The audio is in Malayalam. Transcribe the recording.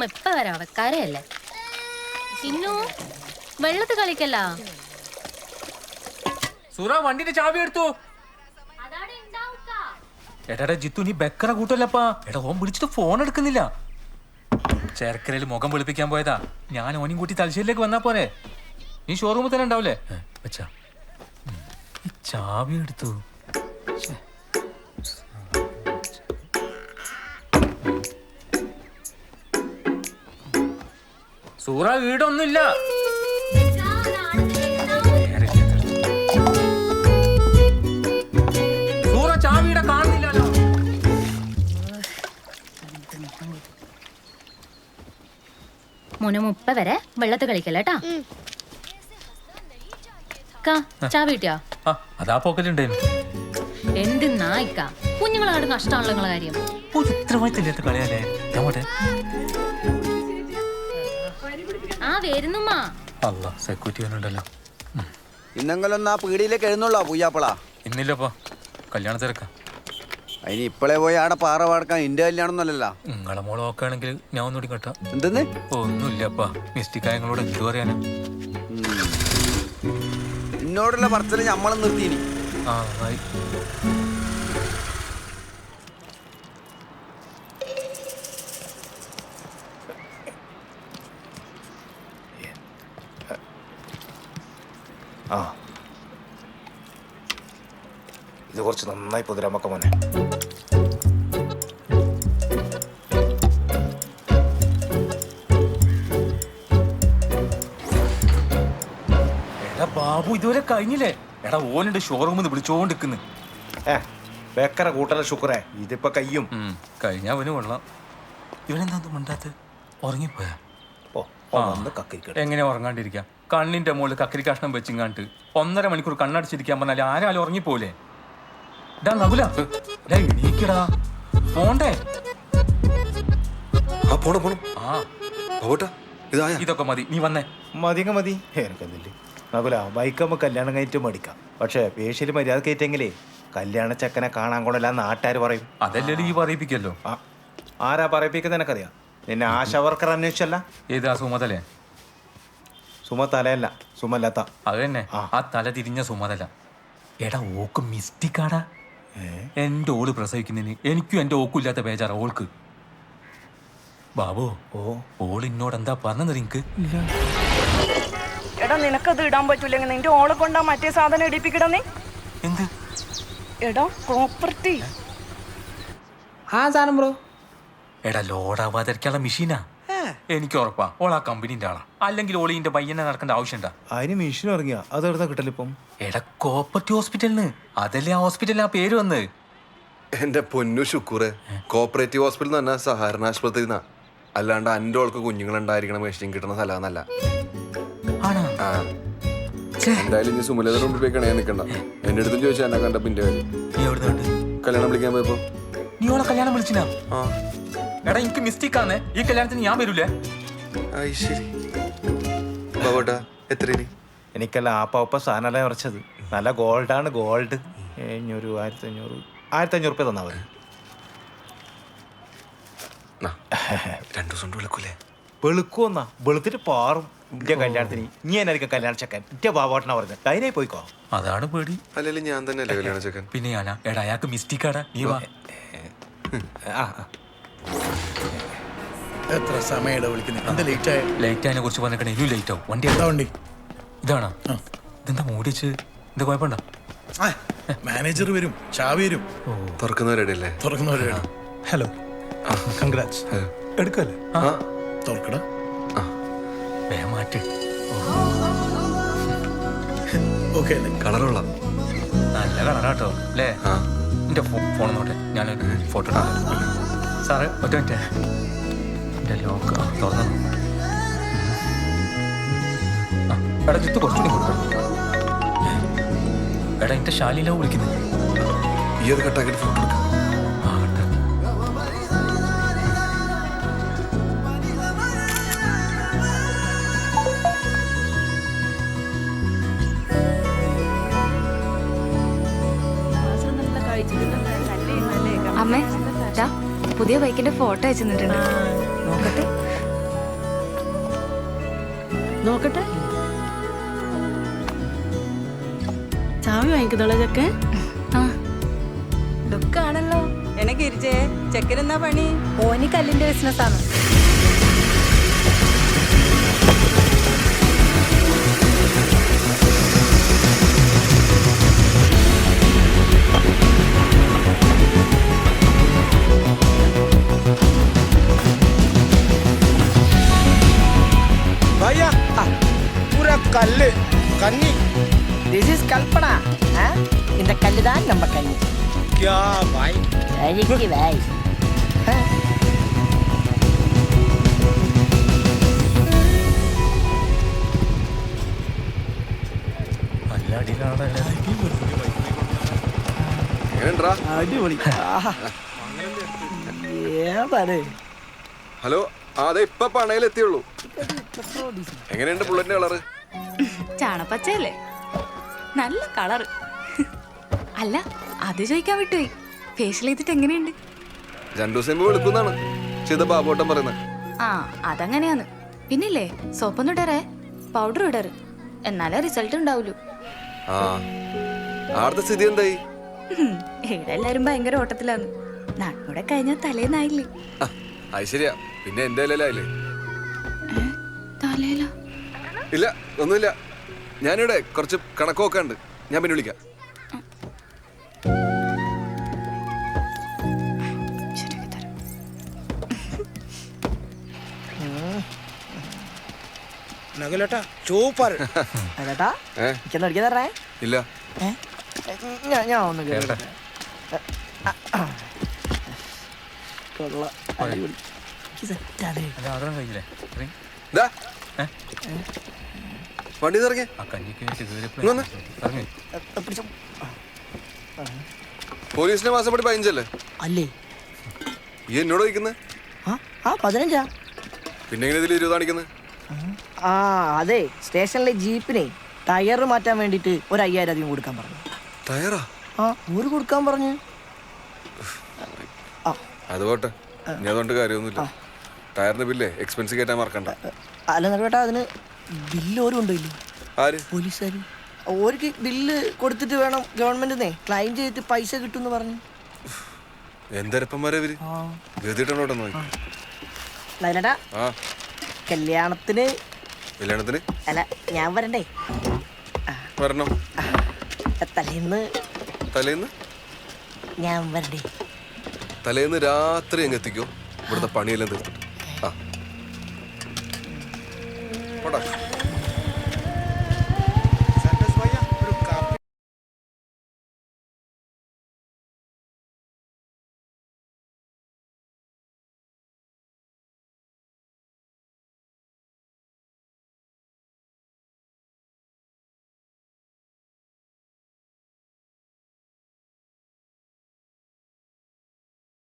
അമ്മ ഇപ്പ വരാ വെക്കാരയല്ലേ. ചിന്നു വെള്ളത്ത് കളിക്കല്ല. സൂറ വണ്ടിന്റെ ചാവി എടുത്തു. എടാ ജിത്തു നീ ബക്കറ കൂട്ടല്ലപ്പാ. എടാ ഓൻ വിളിച്ചിട്ട് ഫോൺ എടുക്കുന്നില്ല. ചേർക്കരയിൽ മുഖം വെളുപ്പിക്കാൻ പോയതാ. ഞാൻ ഓനും കൂട്ടി തലശ്ശേരിയിലേക്ക് വന്നാ പോരെ. നീ ഷോറൂമിൽ തന്നെ ഉണ്ടാവൂലേ? വെച്ചാ ഈ ചാവി എടുത്തു. സൂറ വീടൊന്നുമില്ല. സൂറ ചാവിയുടെ കാണുന്നില്ലല്ലോ. മോനെ 30 വരെ വെള്ളത്ത് കളിക്കല്ലേട്ടാ. ചാവി കിട്ടിയാ? അതാ പോക്കലുണ്ടേനു. എന്ത് നായിക്ക കുഞ്ഞുങ്ങളാട് നഷ്ടമാണല്ലോ നിങ്ങളെ കാര്യം. ഉത്തരവാദിത്തമില്ലാത്ത കളിയല്ലേ. ആ വരുന്നുമ്മാ. അല്ലാ സെക്യൂരിറ്റി വന്നിട്ടുണ്ടല്ലോ. ഇന്നെങ്കിലൊന്ന് ആ പീടിയിലേക്ക് എഴുന്നള്ളാ പൂയാപ്പളാ. ഇന്നില്ലപ്പാ, കല്യാണ തിരക്കാ. അതിന് ഇപ്പളെ പോയി ആടെ പാറ പാടക്കാൻ എന്റെ കല്യാണമൊന്നുമല്ലല്ലോ. നിങ്ങളെ മോളെ നോക്കുകയാണെങ്കിൽ ഞാൻ ഒന്നുകൂടി കേട്ടാ. എന്തെന്ന്? ഒന്നുമില്ലപ്പാ, മിസ്റ്റിക്കായങ്ങളോട് എന്തു പറയാനാ. എന്നോടുള്ള പറച്ചില് ഞമ്മളെ നിർത്തിയിനി. ആ ആയി. ആ ഇത് കുറച്ച് നന്നായി പൊതിരാമക്ക മോനെ. എടാ ബാബു ഇതുവരെ കഴിഞ്ഞില്ലേ? എടാ ഓനുണ്ട് ഷോറൂമിൽ വിളിച്ചോണ്ടിരിക്കുന്നു. ബേക്കറ കൂട്ടല ശുക്രേ, ഇതിപ്പോ കയ്യും കഴിഞ്ഞ അവന് കൊള്ളാം. ഇവനെന്താ മിണ്ടാത്ത? ഉറങ്ങിപ്പോയാ? എങ്ങനെ ഉറങ്ങാണ്ടിരിക്കാം? കണ്ണിന്റെ മുകളിൽ കക്കരി കഷ്ണം വെച്ചിങ്ങാണ്ട് 1.5 മണിക്കൂർ കണ്ണടച്ചിരിക്കാൻ പറഞ്ഞാൽ ആരാലും ഉറങ്ങിപ്പോലെ. ഡാ നകുല, നീക്കടാ പോണ്ടേ? ഇതൊക്കെ മതി, നീ വന്നേ. മതിങ്ങ മതി. എനിക്കെന്നില്ലേ നകുല, ബൈക്കമ്മ കല്യാണം കഴിഞ്ഞിട്ട് മേടിക്കാം. പക്ഷെ പേഷ്യല് മര്യാദ കയറ്റെങ്കിലേ കല്യാണ ചെക്കനെ കാണാൻ കൊണ്ടല്ല നാട്ടുകാർ പറയും. അതല്ലേ ഈ പറയിപ്പിക്കല്ലോ. ആരാ പറയിപ്പിക്കുന്ന എനക്കറിയാം. നിന്നെ ആശ വർക്കർ അന്വേഷിച്ചല്ല. ഏതാ സുമതലേ? സുമതലയല്ല, സുമലത. അത് തന്നെ, ആ തല തിരിഞ്ഞ സുമതല. എടാ ഓക്ക് മിസ്റ്റിക്കാടാ. എന്റെ ഓള് പ്രസവിക്കുന്നതിന് എനിക്കും എന്റെ ഓക്കും ഇല്ലാത്ത ബേജാറ ഓൾക്ക്. ബാബു ഓൾ എന്നോട് എന്താ പറഞ്ഞത് നിനക്ക്? എടാ നിനക്കത് ഇടാൻ പറ്റൂലെങ്കിൽ നിന്റെ ഓളെ കൊണ്ടാ മറ്റേ സാധനം ഇടിപ്പിക്കടന്നേ. എന്ത്? എടാ പ്രോപ്പർട്ടി. ആ സാധനം ബ്രോ. എടാ ലോഡാവാതിരിക്കാനുള്ള മെഷീനാ. എനിക്ക് ഉറപ്പാ ഓൾ ആ കമ്പനീന്റെ ആളാ. അല്ലെങ്കിൽ ഓളിന്റെ പയ്യനെ നടക്കേണ്ട ആവശ്യണ്ടാ. അതിന് മെഷീൻ ഇറങ്ങിയ അത് എവിടുന്ന കിട്ടലിപ്പം? എടാ കോപ്പർട്ടി ഹോസ്പിറ്റലിന്. അതല്ലേ ആ ഹോസ്പിറ്റലിന് ആ പേര് വന്ന്. എന്റെ പൊന്നു ശുക്കൂറെ, കോപ്പറേറ്റീവ് ഹോസ്പിറ്റൽ എന്ന് പറഞ്ഞാൽ സഹകരണ ആശുപത്രി എന്നാ. അല്ലാണ്ട് എൻ്റെ ഓൾക്ക് കുഞ്ഞുങ്ങളുണ്ടായിരിക്കണം മെഷീൻ കിട്ടുന്ന സ്ഥലമെന്നല്ല. എന്തായാലും ഇനി സുമലതയുടെ മുമ്പിൽ പോയി കണിയാൻ നിൽക്കണ്ട. എന്റെ അടുത്തും ചോദിച്ചാൽ എന്നെ കണ്ട പിന്നെ കല്യാണം വിളിക്കാൻ പോയപ്പോ. നീ ഓളെ കല്യാണം വിളിച്ചിനാ? എടാ എനിക്ക് മിസ്റ്റേക്ക് ആന്നേ. ഈ കല്യാണത്തിന് ഞാൻ വരൂലേ? ശരി ബാബോട്ടാ, എത്ര? എനിക്കല്ല ആ പാപ്പ സാധനമല്ല ഉറച്ചത്. നല്ല ഗോൾഡാണ്, ഗോൾഡ്. 1500 രൂപ തന്നാ മതി. 2 ദിവസം വിളിക്കൂലേ? വെളുക്കുവന്നാ വെളുത്തിട്ട് പാറും. എന്റെ കല്യാണത്തിന് നീ എന്നായിരിക്കും കല്യാണ ചെക്കൻ? എന്റെ ബാബോട്ടനാ പറഞ്ഞത്. അതിനായി പോയിക്കോ. അതാണ് പേടി. അല്ലെങ്കിൽ ഞാൻ തന്നെ അല്ലേ കല്യാണ ചെക്കൻ? പിന്നെ ഞാനാ. എടാ അയാൾക്ക് മിസ്റ്റേക്കാടാ. നീ വാ. എത്ര സമയം വിളിക്കുന്നത്? ലേറ്റ് ആയതിനെ കുറിച്ച് പറഞ്ഞേക്കണേ. ഇനി ലേറ്റ് ആവും. വണ്ടി വണ്ടി ഇതാണോ? ഇതെന്താ മൂടിച്ച്? എന്താ കുഴപ്പമുണ്ടോ? മാനേജർ വരും, ചാവി വരും. തുറക്കുന്നവരല്ലേ? തുറക്കുന്നവരാണ്. Hello, congrats. എടുക്കല്ലേ? തുറക്കട. മാറ്റ്. ഓക്കെ. കളറുള്ള നല്ല കളറാട്ടോ അല്ലേ? എന്റെ ഫോൺ നോട്ടെ, ഞാനൊരു ഫോട്ടോ സാറേ. ഒറ്റ മിനിറ്റ്. എന്റെ ലോക്ക് തുറന്നു. എടാ ജിത്ത് കുറച്ചുകൂടി കൊടുക്കണം. എടാ എന്റെ ശാലിയിലാവും വിളിക്കുന്നത്. ഈ ഒരു കട്ടാക്കിട്ട് ഫോട്ടോ എടുക്കാം. അമ്മേ പുതിയ ബൈക്കിന്റെ ഫോട്ടോ അയച്ചിട്ടുണ്ട്. നോക്കട്ടെ. നോക്കട്ടെ. ചാവി വാങ്ങിക്കുന്നോളെ ചെക്കെ. ദുഃഖാണല്ലോ. എനക്ക് ഇരിച്ചേ ചെക്കനെന്നാ പണി? ഓനി കല്ലിന്റെ ബിസിനസ്സാണ്. भैया पूरा कल्लு कन्नी. This is कल्पना. இந்த கல்லு தான் நம்ம கண்ணி. क्या भाई? अरे भाई. നല്ല അടിയിലാണല്ലേ. എങ്ങനെയുണ്ടാ? അടിപൊളി. ഏതാണ്? ഹലോ, അതെ ഇപ്പൊ പണയിലെത്തിയുള്ളൂ. എങ്ങനെയുണ്ട് ബുള്ളറ്റിന്റെ കളറ്? ചാണപ്പച്ചയല്ലേ? നല്ല കളറ്. അല്ല, അത് ചോദിക്കാൻ വിട്ടുപോയി. ഫേഷ്യൽ ചെയ്തിട്ട് എങ്ങനെയുണ്ട്? 2 ദിവസം മുമ്പ് വിളിക്കുന്നാണ് ചെയ്ത ബാബോട്ടം പറയുന്നത്. ആ, അതങ്ങനെയാന്ന്. പിന്നില്ലേ, സോപ്പൊന്നും ഇടറേ, പൗഡർ ഇടറ്. എന്നാലേ റിസൾട്ട് ഉണ്ടാവൂലൂ. ആ, ആടുത്തെ സ്ഥിതി എന്തായി? ഇവിടെ എല്ലാരും ഭയങ്കര ഓട്ടത്തിലാന്ന്. നാട്ടിലൂടെ കഴിഞ്ഞാൽ തലേന്നായില്ലേ? അത് ശരിയാ. പിന്നെ എന്റെ ഇലയിലായില്ലേ? തലേല ഇല്ല, ഒന്നുമില്ല. ഞാനിവിടെ കുറച്ച് കണക്കൊക്കെ ഉണ്ട്. ഞാൻ പിന്നെ വിളിക്കാം. നഗലേട്ടാ സൂപ്പർ. അല്ലേട്ടാ ഏ? ഇക്കെന്ന് അടിക്കാൻ തരണേ. ഇല്ല, ഞാൻ ഒന്ന് കേറട്ടെ. കൊള്ളാം, അടിപൊളി. എനിക്ക് സെറ്റാണ്. അല്ല ആദരം കഴിഞ്ഞില്ലേ? ഇറങ്ങി. ദാ. വണ്ടി ഇറങ്ങി. ആ കഞ്ഞിക്ക് വേണ്ടി കയറിയപ്പോഴേ ഇങ്ങ് വന്ന്. ഇറങ്ങി. പിടിച്ചോ. പോലീസിന്റെ മാസപ്പടി 15 അല്ലേ? അല്ലേ? ഈ എന്നോട് ചോദിക്കുന്നത്? ആ 15. പിന്നെ എങ്ങനെ ഇതിൽ 20 കാണിക്കുന്നത്? ആ അതെ, സ്റ്റേഷനിലെ ജീപ്പിനെ ടയർ മാറ്റാൻ വേണ്ടിട്ട് ഒരു 5000 അധികം കൊടുക്കാൻ പറഞ്ഞു. ടയറാ? ആ, ഊര് കൊടുക്കാൻ പറഞ്ഞു. അത് പോട്ടെ, ഇനി അതുകൊണ്ട് കാര്യമൊന്നുമില്ല. ടയറിന്റെ ബില്ലേ എക്സ്പെൻസ് കയറ്റാൻ മറക്കണ്ട. അല്ല നഗലേട്ടാ, അതിന് ബില്ല് ഓരും ഉണ്ടല്ലോ. ആര്? പോലീസുകാർ. ഓർക്ക് ബില്ല് കൊടുത്തിട്ട് വേണം ഗവൺമെന്റിനെ ക്ലെയിം ചെയ്തിട്ട് പൈസ കിട്ടുമെന്ന് പറഞ്ഞു. എന്തരപ്പന്മാരെ ഇവര് ഗതിട്ടോട്ടെ നോക്കി. നഗലേട്ടാ, ആ, കല്യാണത്തിന് അല്ല ഞാൻ വരണ്ടേ? വരണം. തലേന്ന് ഞാൻ വരണ്ടേ? തലേന്ന് രാത്രി അങ്ങ് എത്തിക്കോ. ഇവിടുത്തെ പണിയെല്ലാം തീർത്തിട്ട്. ആ, പോടാ.